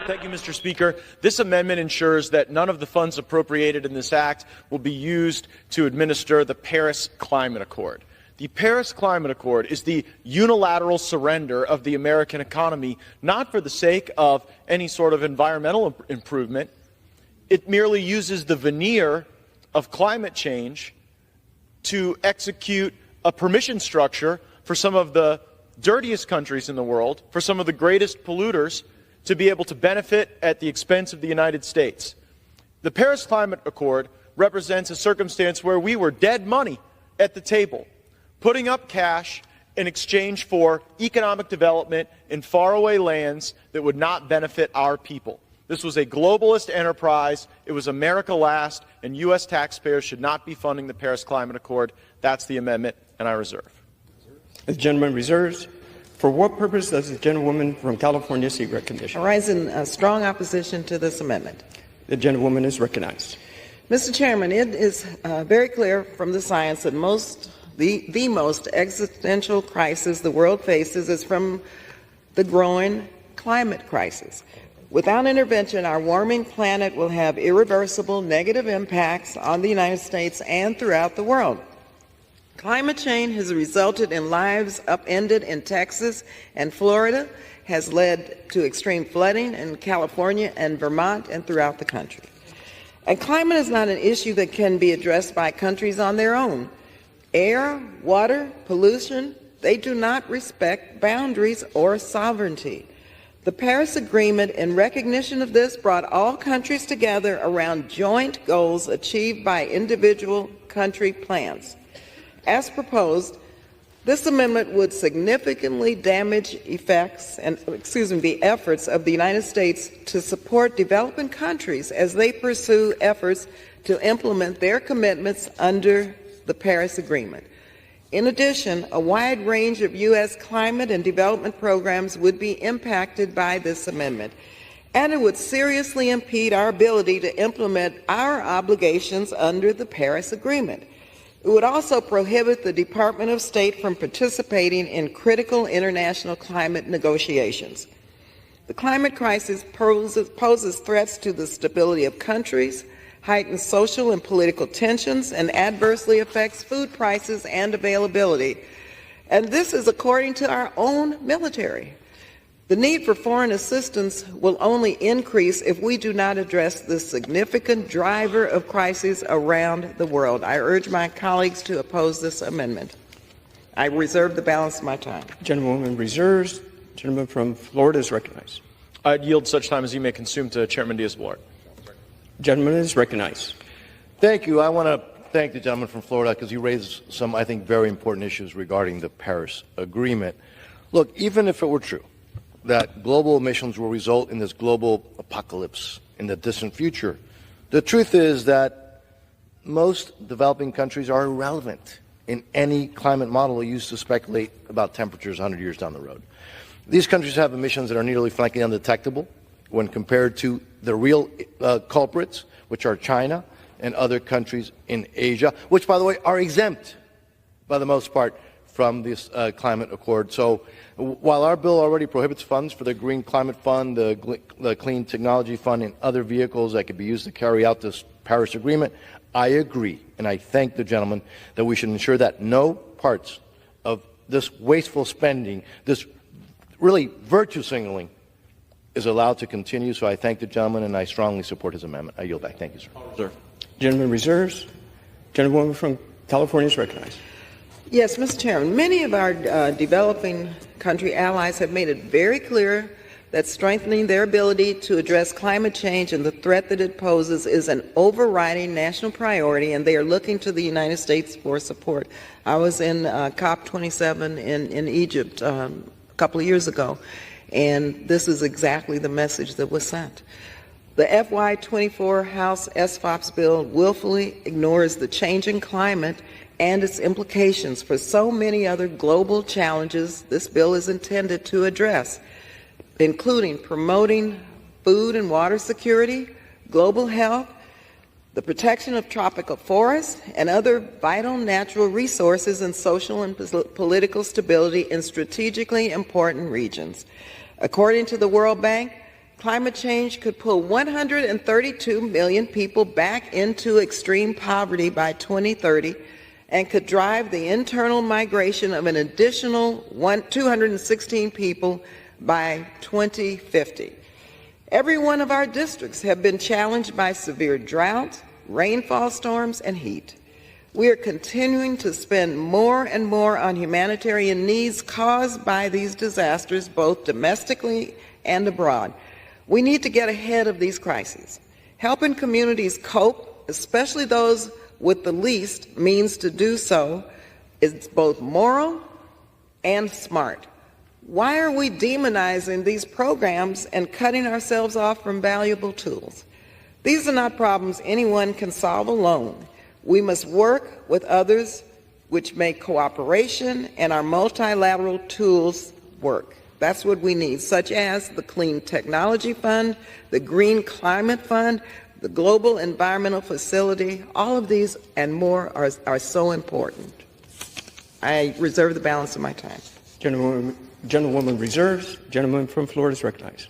Thank you, Mr. Speaker. This amendment ensures that none of the funds appropriated in this act will be used to administer the Paris Climate Accord. The Paris Climate Accord is the unilateral surrender of the American economy, not for the sake of any sort of environmental improvement. It merely uses the veneer of climate change to execute a permission structure for some of the dirtiest countries in the world, for some of the greatest polluters, to be able to benefit at the expense of the United States. The Paris Climate Accord represents a circumstance where we were dead money at the table, putting up cash in exchange for economic development in faraway lands that would not benefit our people. This was a globalist enterprise. It was America last, and U.S. taxpayers should not be funding the Paris Climate Accord. That's the amendment, and I reserve. The gentleman reserves. For what purpose does the gentlewoman from California seek recognition? I rise in strong opposition to this amendment. The gentlewoman is recognized. Mr. Chairman, it is very clear from the science that the most existential crisis the world faces is from the growing climate crisis. Without intervention, our warming planet will have irreversible negative impacts on the United States and throughout the world. Climate change has resulted in lives upended in Texas and Florida, has led to extreme flooding in California and Vermont and throughout the country. And climate is not an issue that can be addressed by countries on their own. Air, water, pollution, they do not respect boundaries or sovereignty. The Paris Agreement, in recognition of this, brought all countries together around joint goals achieved by individual country plans. As proposed, this amendment would significantly damage the efforts of the United States to support developing countries as they pursue efforts to implement their commitments under the Paris Agreement. In addition, a wide range of U.S. climate and development programs would be impacted by this amendment, and it would seriously impede our ability to implement our obligations under the Paris Agreement. It would also prohibit the Department of State from participating in critical international climate negotiations. The climate crisis poses threats to the stability of countries, heightens social and political tensions, and adversely affects food prices and availability. And this is according to our own military. The need for foreign assistance will only increase if we do not address this significant driver of crises around the world. I urge my colleagues to oppose this amendment. I reserve the balance of my time. Gentlewoman reserves. Gentleman from Florida is recognized. I'd yield such time as you may consume to Chairman Diaz-Balart. Gentleman is recognized. Thank you. I want to thank the gentleman from Florida because he raised some, I think, very important issues regarding the Paris Agreement. Look, even if it were true that global emissions will result in this global apocalypse in the distant future, the truth is that most developing countries are irrelevant in any climate model used to speculate about temperatures 100 years down the road. These countries have emissions that are nearly frankly undetectable when compared to the real culprits, which are China and other countries in Asia, which, by the way, are exempt, by the most part, from this climate accord. So while our bill already prohibits funds for the Green Climate Fund, the Clean Technology Fund, and other vehicles that could be used to carry out this Paris Agreement, I agree, and I thank the gentleman, that we should ensure that no parts of this wasteful spending, this really virtue signaling, is allowed to continue. So I thank the gentleman, and I strongly support his amendment. I yield back. Thank you, sir. Gentleman reserves. Gentlewoman from California is recognized. Yes, Mr. Chairman, many of our developing country allies have made it very clear that strengthening their ability to address climate change and the threat that it poses is an overriding national priority, and they are looking to the United States for support. I was in COP27 in Egypt a couple of years ago, and this is exactly the message that was sent. The FY24 House SFOPS bill willfully ignores the changing climate and its implications for so many other global challenges this bill is intended to address, including promoting food and water security, global health, the protection of tropical forests, and other vital natural resources, and social and political stability in strategically important regions. According to the World Bank, Climate change could pull 132 million people back into extreme poverty by 2030 and could drive the internal migration of an additional 216 people by 2050. Every one of our districts have been challenged by severe drought, rainfall storms, and heat. We are continuing to spend more and more on humanitarian needs caused by these disasters, both domestically and abroad. We need to get ahead of these crises. Helping communities cope, especially those with the least means to do so, is both moral and smart. Why are we demonizing these programs and cutting ourselves off from valuable tools? These are not problems anyone can solve alone. We must work with others, which make cooperation and our multilateral tools work. That's what we need, such as the Clean Technology Fund, the Green Climate Fund, the Global Environmental Facility. All of these and more are so important. I reserve the balance of my time. Gentlewoman reserves. Gentleman from Florida is recognized.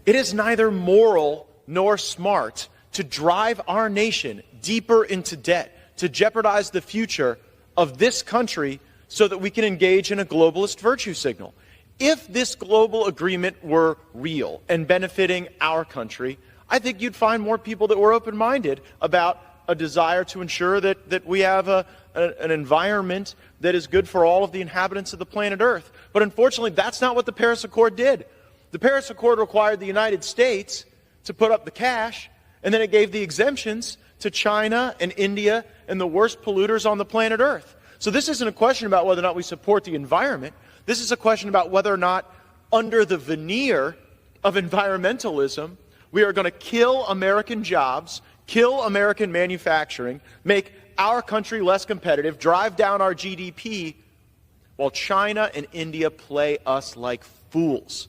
It is neither moral nor smart to drive our nation deeper into debt, to jeopardize the future of this country so that we can engage in a globalist virtue signal. If this global agreement were real and benefiting our country, I think you'd find more people that were open-minded about a desire to ensure that we have an environment that is good for all of the inhabitants of the planet Earth. But unfortunately, that's not what the Paris Accord did. The Paris Accord required the United States to put up the cash, and then it gave the exemptions to China and India and the worst polluters on the planet Earth. So this isn't a question about whether or not we support the environment. This is a question about whether or not, under the veneer of environmentalism, we are going to kill American jobs, kill American manufacturing, make our country less competitive, drive down our GDP, while China and India play us like fools.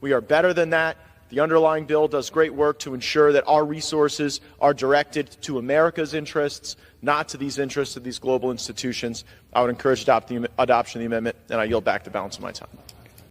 We are better than that. The underlying bill does great work to ensure that our resources are directed to America's interests, not to these interests of these global institutions. I would encourage adoption of the amendment, and I yield back the balance of my time.